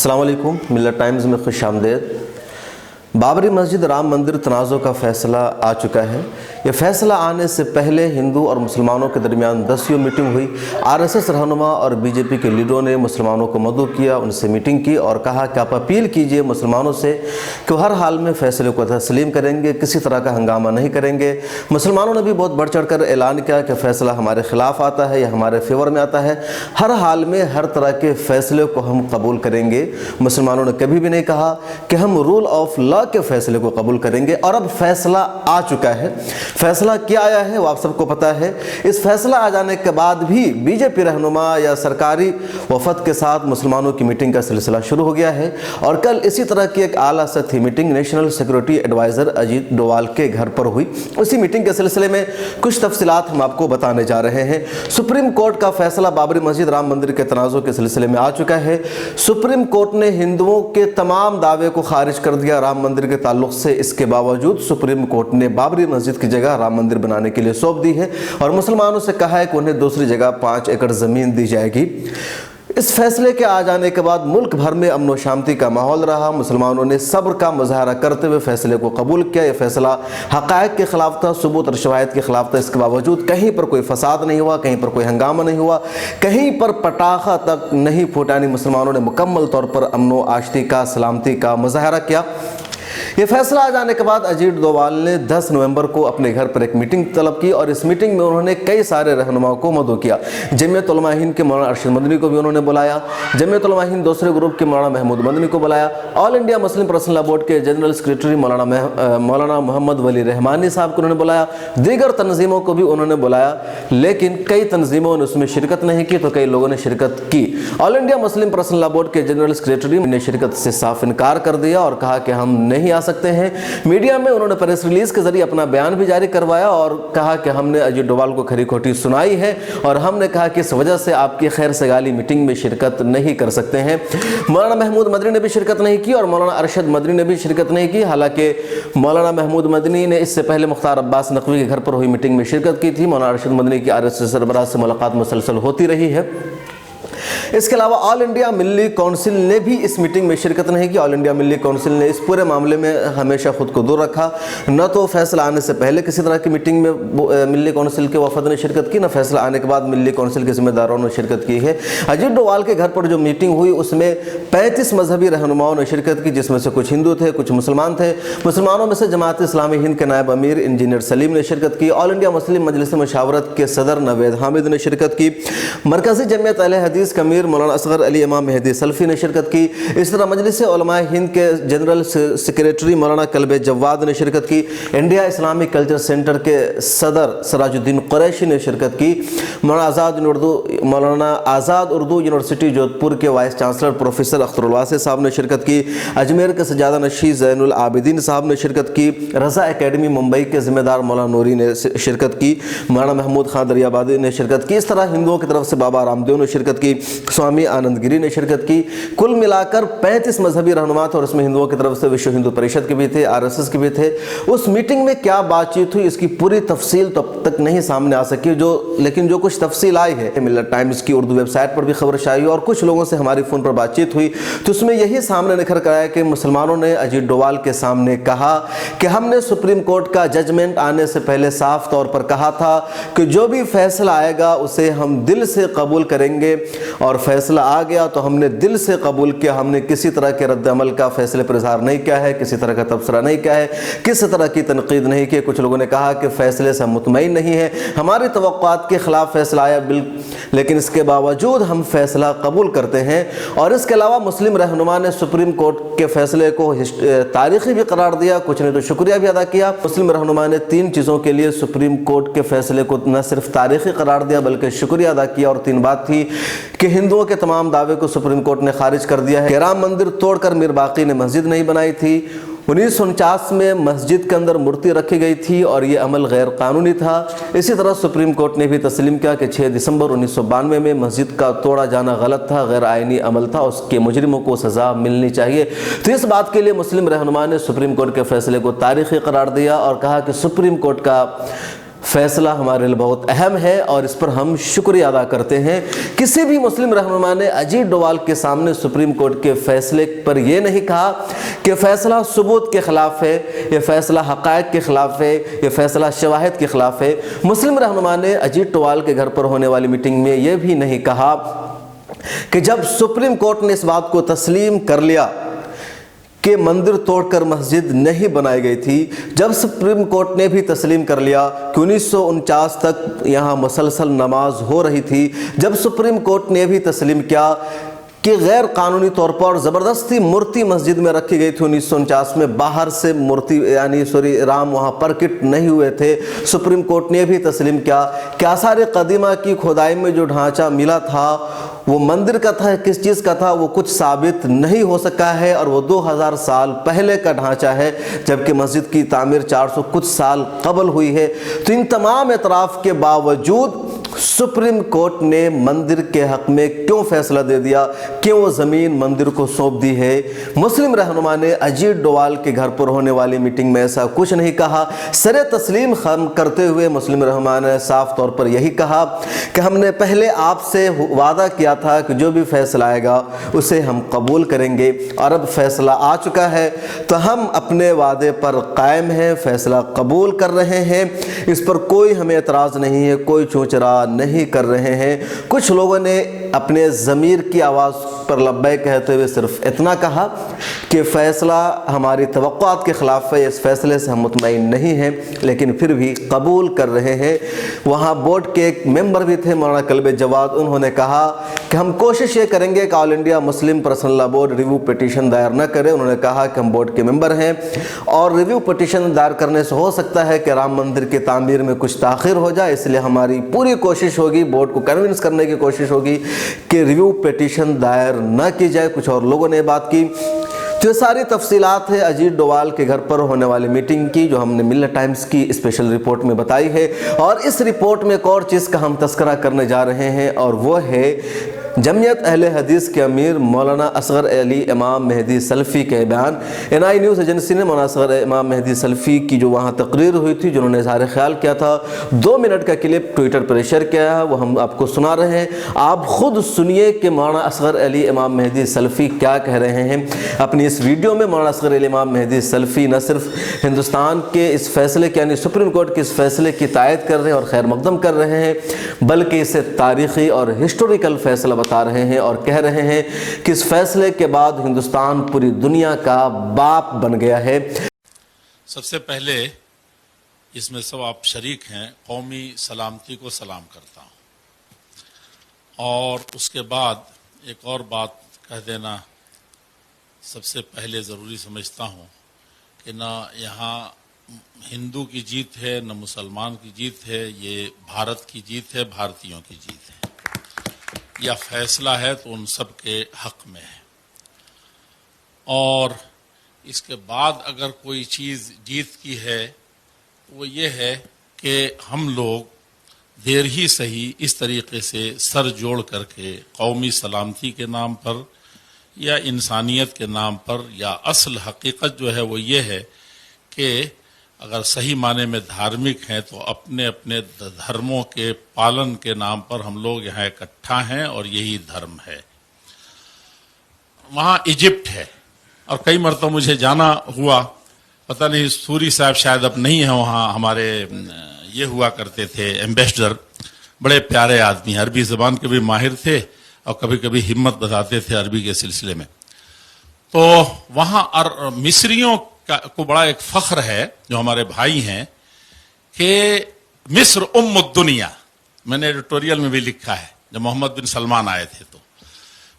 अस्सलाम वालेकुम। मिल्लत टाइम्स में खुश आमदेद। बाबरी मस्जिद राम मंदिर तनाज़ो का फ़ैसला आ चुका है। यह फ़ैसला आने से पहले हिंदू और मुसलमानों के दरमियान 10वीं मीटिंग हुई। आरएसएस रहनुमा और बीजेपी के लीडरों ने मुसलमानों को मदऊ किया, उनसे मीटिंग की और कहा कि आप अपील कीजिए मुसलमानों से कि हर हाल में फ़ैसले को तस्लीम करेंगे, किसी तरह का हंगामा नहीं करेंगे। मुसलमानों ने भी बहुत बढ़ चढ़ कर ऐलान किया कि फ़ैसला हमारे ख़िलाफ़ आता है या हमारे फेवर में आता है, हर हाल में हर तरह के फ़ैसले को हम कबूल करेंगे। मुसलमानों ने कभी भी नहीं कहा कि हम रूल ऑफ लॉ के फैसले को कबूल करेंगे। और अब फैसला आ चुका है। फैसला क्या आया है वो आप सबको पता है। इस फैसला आ जाने के बाद भी बीजेपी रहनुमा या सरकारी वफद के साथ मुसलमानों की मीटिंग का सिलसिला शुरू हो गया है। और कल इसी तरह की एक आला सतही meeting national security adviser Ajit Doval के घर पर हुई। उसी मीटिंग के सिलसिले में कुछ तफसीलात हम आपको बताने जा रहे हैं। सुप्रीम कोर्ट का फैसला बाबरी मस्जिद राम मंदिर के तनाज़ो के सिलसिले में आ चुका है। सुप्रीम कोर्ट ने हिंदुओं के तमाम दावे को खारिज कर दिया राम मंदिर के ताल्लुक से। इसके बावजूद सुप्रीम कोर्ट ने बाबरी मस्जिद की जगह राम मंदिर बनाने के लिए सौंप दी है और मुसलमानों से कहा है कि उन्हें दूसरी जगह 5 एकड़ ज़मीन दी जाएगी। इस फैसले के आ जाने के बाद मुल्क भर में अमन व शांति का माहौल रहा। मुसलमानों ने सब्र का मुजाहरा करते हुए फैसले को कबूल किया। यह फैसला हक़ाइक़ के ख़िलाफ़ था, सबूत और शवाहिद के ख़िलाफ़ था। इसके बावजूद कहीं पर कोई फसाद नहीं हुआ, कहीं पर कोई हंगामा नहीं हुआ, कहीं पर पटाखा तक नहीं फूटा। यानी मुसलमानों ने मुकम्मल तौर पर अमन व आश्ती का, सलामती का मुजाहरा किया। ये फैसला आ जाने के बाद अजीत डोवाल ने 10 नवंबर को अपने घर पर एक मीटिंग तलब की और इस मीटिंग में उन्होंने कई सारे रहनुमाओं को मदऊ किया। जमीयत उलमा हिंद के मौलाना अरशद मदनी को भी उन्होंने बुलाया, जमीयत उलमा हिंद दूसरे ग्रुप के मौलाना महमूद मदनी को बुलाया, all India Muslim personal law board के जनरल सेक्रेटरी मौलाना मोहम्मद वली रहमानी साहब को उन्होंने बुलाया, दीगर तंजीमों को भी उन्होंने बुलाया। लेकिन कई तंजीमों ने उसमें शिरकत नहीं की तो कई लोगों ने शिरकत की। All India Muslim personal law board के जनरल सेक्रेटरी ने शिरकत से साफ इनकार कर दिया और कहा कि हम नहीं आ सकते हैं। मीडिया में उन्होंने प्रेस रिलीज के जरिए अपना बयान भी जारी करवाया और कहा कि हमने अजीत डोवाल को खरी खोटी सुनाई है और हमने कहा कि इस वजह से आपकी खैर सगाली मीटिंग में शिरकत नहीं कर सकते हैं। मौलाना महमूद मदनी ने भी शिरकत नहीं की और मौलाना अरशद मदनी ने भी शिरकत नहीं की। हालांकि मौलाना महमूद मदनी ने इससे पहले मुख्तार अब्बास नकवी के घर पर हुई मीटिंग में शिरकत की थी। मौलाना अरशद मदनी की आरएसएस सरबराह से मुलाकात मुसलसल होती रही है। इसके अलावा ऑल इंडिया मिल्ली काउंसिल ने भी इस मीटिंग में शिरकत नहीं की। ऑल इंडिया मिल्ली काउंसिल ने इस पूरे मामले में हमेशा खुद को दूर रखा। न तो फैसला आने से पहले किसी तरह की मीटिंग में मिल्ली काउंसिल के वफद ने शिरकत की, न फैसला आने के बाद मिल्ली काउंसिल के जिम्मेदारों ने शिरकत की है। अजीत डोवाल के घर पर जो मीटिंग हुई उसमें 35 मजहबी रहनुमाओं ने शिरकत की, जिसमें से कुछ हिंदू थे, कुछ मुसलमान थे। मुसलमानों में से जमात इस्लामी हिंद के नायब अमीर इंजीनियर सलीम ने शिरकत की। ऑल इंडिया मुस्लिम मजलिस मुशावरत के सदर नवेद हामिद ने शिरकत की। मरकज़ी जमीयत अहले हदीस के अमीर मौलाना असगर अली इमाम मेहदी सल्फी ने शिरकत की। इस तरह मजलिस उलमा हिंद के जनरल सेक्रेटरी मौलाना कल्बे जवाद ने शिरकत की। इंडिया इस्लामिक कल्चर सेंटर के सदर सराजुद्दीन कुरैशी ने शिरकत की। मौलाना आज़ाद उर्दू यूनिवर्सिटी जोधपुर के वाइस चांसलर प्रोफेसर अख्तर वासी साहब ने शिरकत की। अजमेर के सजादा नशी ज़ैनुल आबिदीन साहब ने शिरकत की। रज़ा एकेडमी मुंबई के ज़िम्मेदार मौलाना नूरी ने शिरकत की। मौलाना महमूद खान दरियाबादी ने शिरकत की। इस तरह हिंदुओं की तरफ से बाबा रामदेव ने शिरकत की, स्वामी आनंदगिरी ने शिरकत की। कुल मिलाकर 35 मजहबी रहनुमा थे और इसमें हिंदुओं की तरफ से विश्व हिंदू परिषद के भी थे, आरएसएस के भी थे। उस मीटिंग में क्या बातचीत हुई इसकी पूरी तफसील तो अब तक नहीं सामने आ सकी, लेकिन जो कुछ तफसील आई है मिल्लत टाइम्स की उर्दू वेबसाइट पर भी खबर शाई और कुछ लोगों से हमारी फ़ोन पर बातचीत हुई तो उसमें यही सामने निखर कर आया कि मुसलमानों ने अजीत डोवाल के सामने कहा कि हमने सुप्रीम कोर्ट का जजमेंट आने से पहले साफ तौर पर कहा था कि जो भी फैसला आएगा उसे हम दिल से कबूल करेंगे और फैसला आ गया तो हमने दिल से कबूल किया। हमने किसी तरह के रद्द अमल का फैसले पर इजहार नहीं किया है, किसी तरह का तबसरा नहीं किया है, किसी तरह की तनकीद नहीं की। कुछ लोगों ने कहा कि फैसले से हम मुतमईन नहीं है, हमारी तवक्कुआत के खिलाफ फैसला आया लेकिन इसके बावजूद हम फैसला कबूल करते हैं। और इसके अलावा मुस्लिम रहनुमा ने सुप्रीम कोर्ट के फैसले को तारीखी भी करार दिया, कुछ ने तो शुक्रिया भी अदा किया। मुस्लिम रहनुमा ने 3 चीज़ों के लिए सुप्रीम कोर्ट के फैसले को न सिर्फ तारीखी करार दिया बल्कि शुक्रिया अदा किया और 3 बात थी कि हिंदुओं के तमाम दावे को सुप्रीम कोर्ट ने खारिज कर दिया है कि राम मंदिर तोड़कर मीर बाकी ने मस्जिद नहीं बनाई थी। 1949 में मस्जिद के अंदर मूर्ति रखी गई थी और ये अमल गैर कानूनी था। इसी तरह सुप्रीम कोर्ट ने भी तस्लीम किया कि 6 दिसंबर 1992 में मस्जिद का तोड़ा जाना गलत था, गैर आइनी अमल था, उसके मुजरिमों को सज़ा मिलनी चाहिए। तो इस बात के लिए मुस्लिम रहनुमा ने सुप्रीम कोर्ट के फैसले को तारीखी करार दिया और कहा कि सुप्रीम कोर्ट का फैसला हमारे लिए बहुत अहम है और इस पर हम शुक्रिया अदा करते हैं। किसी भी मुस्लिम रहनुमा ने अजीत डोवाल के सामने सुप्रीम कोर्ट के फैसले पर यह नहीं कहा कि फैसला सबूत के खिलाफ है, यह फैसला हक़ाइक़ के खिलाफ है, यह फैसला शवाहिद के खिलाफ है। मुस्लिम रहनुमा ने अजीत डोवाल के घर पर होने वाली मीटिंग में यह भी नहीं कहा कि जब सुप्रीम कोर्ट ने इस बात को तस्लीम कर लिया कि मंदिर तोड़कर मस्जिद नहीं बनाई गई थी, जब सुप्रीम कोर्ट ने भी तस्लीम कर लिया कि 1949 तक यहाँ मुसलसल नमाज हो रही थी, जब सुप्रीम कोर्ट ने भी तस्लीम किया कि गैर कानूनी तौर पर ज़बरदस्ती मूर्ति मस्जिद में रखी गई थी 1949 में, बाहर से मूर्ति राम वहाँ प्रकट नहीं हुए थे, सुप्रीम कोर्ट ने भी तस्लीम किया कि आसार कदीमा की खुदाई में जो ढांचा मिला था वो मंदिर का था, किस चीज़ का था वो कुछ साबित नहीं हो सका है और वो 2000 साल पहले का ढांचा है, जबकि मस्जिद की तामीर 400 कुछ साल कबल हुई है। तो इन तमाम एतराफ़ के बावजूद सुप्रीम कोर्ट ने मंदिर के हक़ में क्यों फैसला दे दिया, क्यों वो ज़मीन मंदिर को सौंप दी है। मुस्लिम रहनुमा ने अजीत डोवाल के घर पर होने वाली मीटिंग में ऐसा कुछ नहीं कहा। सरे तस्लीम करते हुए मुस्लिम रहनुमा ने साफ तौर पर यही कहा कि हमने पहले आपसे वादा किया था कि जो भी फैसला आएगा उसे हम कबूल करेंगे और अब फैसला आ चुका है तो हम अपने वादे पर कायम हैं, फैसला कबूल कर रहे हैं, इस पर कोई हमें एतराज़ नहीं है, कोई चूचरा नहीं कर रहे हैं। कुछ लोगों ने अपने ज़मीर की आवाज़ पर लब्बैक कहते हुए सिर्फ इतना कहा कि फ़ैसला हमारी तवक्कुआत के ख़िलाफ़ है, इस फ़ैसले से हम मुतमईन नहीं हैं, लेकिन फिर भी कबूल कर रहे हैं। वहाँ बोर्ड के एक मेंबर भी थे मौलाना कल्बे जवाद, उन्होंने कहा कि हम कोशिश ये करेंगे कि all India Muslim personal law board review petition दायर न करे। उन्होंने कहा कि हम बोर्ड के मेंबर हैं और रिव्यू पिटीशन दायर करने से हो सकता है कि राम मंदिर की तामीर में कुछ ताख़ीर हो जाए, इसलिए हमारी पूरी कोशिश होगी, बोर्ड को कन्विंस करने की कोशिश होगी कि रिव्यू पिटीशन दायर न की जाए। कुछ और लोगों ने बात की। तो ये सारी तफसीलात है अजीत डोवाल के घर पर होने वाली मीटिंग की, जो हमने मिल्लत टाइम्स की स्पेशल रिपोर्ट में बताई है। और इस रिपोर्ट में एक और चीज़ का हम तस्करा करने जा रहे हैं और वो है जमियत अहले हदीस के अमीर मौलाना असगर अली इमाम मेहदी सल्फ़ी के बयान। NI न्यूज़ एजेंसी ने मौलाना असगर इमाम मेहदी सल्फ़ी की जो वहाँ तकरीर हुई थी, जिन्होंने इज़हार ख्याल किया था, 2 मिनट का क्लिप ट्विटर पर शेयर किया है, वो हम आपको सुना रहे हैं। आप ख़ुद सुनिए कि मौलाना असगर अली इमाम मेहदी सल्फ़ी क्या कह रहे हैं अपनी इस वीडियो में। मौलाना असगर अली इमाम मेहदी सल्फ़ी न सिर्फ हिंदुस्तान के इस फैसले के यानी सुप्रीम कोर्ट के इस फैसले की तायद कर रहे हैं और खैर मकदम कर रहे हैं, बल्कि इसे तारीख़ी और हिस्टोरिकल फैसला बता रहे हैं और कह रहे हैं कि इस फैसले के बाद हिंदुस्तान पूरी दुनिया का बाप बन गया है। सबसे पहले इसमें सब आप शरीक हैं, कौमी सलामती को सलाम करता हूँ। और उसके बाद एक और बात कह देना सबसे पहले ज़रूरी समझता हूँ कि ना यहाँ हिंदू की जीत है न मुसलमान की जीत है, ये भारत की जीत है, भारतीयों की जीत है। यह फैसला है तो उन सब के हक में है। और इसके बाद अगर कोई चीज़ जीत की है तो वो ये है कि हम लोग देर ही सही इस तरीके से सर जोड़ करके कौमी सलामती के नाम पर या इंसानियत के नाम पर या असल हकीकत जो है वो ये है कि अगर सही माने में धार्मिक हैं तो अपने अपने धर्मों के पालन के नाम पर हम लोग यहाँ इकट्ठा हैं और यही धर्म है। वहाँ इजिप्ट है और कई मरतबा मुझे जाना हुआ, पता नहीं सूरी साहब शायद अब नहीं है वहाँ, हमारे ये हुआ करते थे एम्बेसडर, बड़े प्यारे आदमी, अरबी ज़बान के भी माहिर थे और कभी कभी हिम्मत बताते थे अरबी के सिलसिले में। तो वहाँ मिस्रियों को बड़ा एक फ़ख्र है, जो हमारे भाई हैं, कि मिस्र उम्मुद दुनिया, मैंने एडिटोरियल में भी लिखा है जब मोहम्मद बिन सलमान आए थे, तो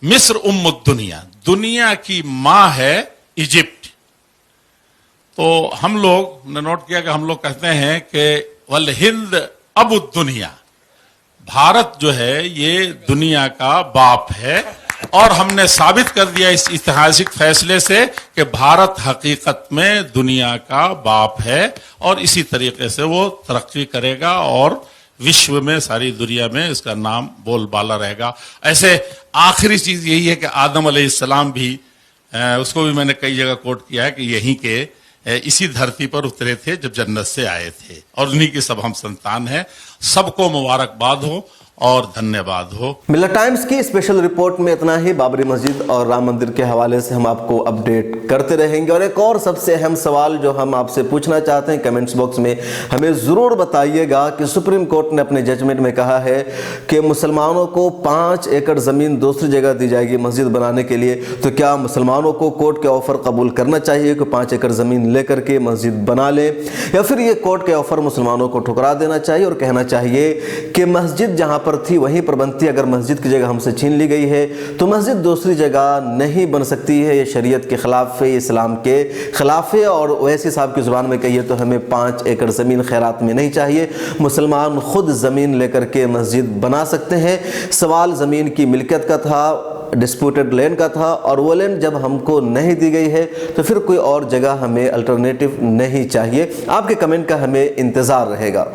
मिस्र उम्मुद दुनिया, दुनिया की माँ है इजिप्ट। तो हम लोग ने नोट किया कि हम लोग कहते हैं कि वल हिंद अबुद दुनिया, भारत जो है ये दुनिया का बाप है। और हमने साबित कर दिया इस ऐतिहासिक फैसले से कि भारत हकीकत में दुनिया का बाप है और इसी तरीके से वो तरक्की करेगा और विश्व में, सारी दुनिया में इसका नाम बोलबाला रहेगा। ऐसे आखिरी चीज यही है कि आदम अलैहिस्सलाम भी, उसको भी मैंने कई जगह कोट किया है कि यहीं के इसी धरती पर उतरे थे जब जन्नत से आए थे, और उन्हीं की सब हम संतान हैं। सबको मुबारकबाद हो और धन्यवाद हो। मिलत टाइम्स की स्पेशल रिपोर्ट में इतना ही। बाबरी मस्जिद और राम मंदिर के हवाले से हम आपको अपडेट करते रहेंगे। और एक और सबसे अहम सवाल जो हम आपसे पूछना चाहते हैं, कमेंट्स बॉक्स में हमें ज़रूर बताइएगा कि सुप्रीम कोर्ट ने अपने जजमेंट में कहा है कि मुसलमानों को 5 एकड़ ज़मीन दूसरी जगह दी जाएगी मस्जिद बनाने के लिए, तो क्या मुसलमानों को कोर्ट के ऑफ़र कबूल करना चाहिए कि 5 एकड़ ज़मीन लेकर के मस्जिद बना ले, या फिर ये कोर्ट के ऑफ़र मुसलमानों को ठुकरा देना चाहिए और कहना चाहिए कि मस्जिद जहाँ पर थी वहीं पर बनती है, अगर मस्जिद की जगह हमसे छीन ली गई है तो मस्जिद दूसरी जगह नहीं बन सकती है, ये शरीयत के खिलाफ है, इस्लाम के खिलाफ है। और वैसी साहब की ज़ुबान में कहिए तो हमें 5 एकड़ ज़मीन खैरात में नहीं चाहिए, मुसलमान खुद ज़मीन लेकर के मस्जिद बना सकते हैं। सवाल ज़मीन की मिल्कियत का था, डिस्प्यूटेड लैंड का था, और वो लैंड जब हमको नहीं दी गई है तो फिर कोई और जगह हमें अल्टरनेटिव नहीं चाहिए। आपके कमेंट का हमें इंतज़ार रहेगा।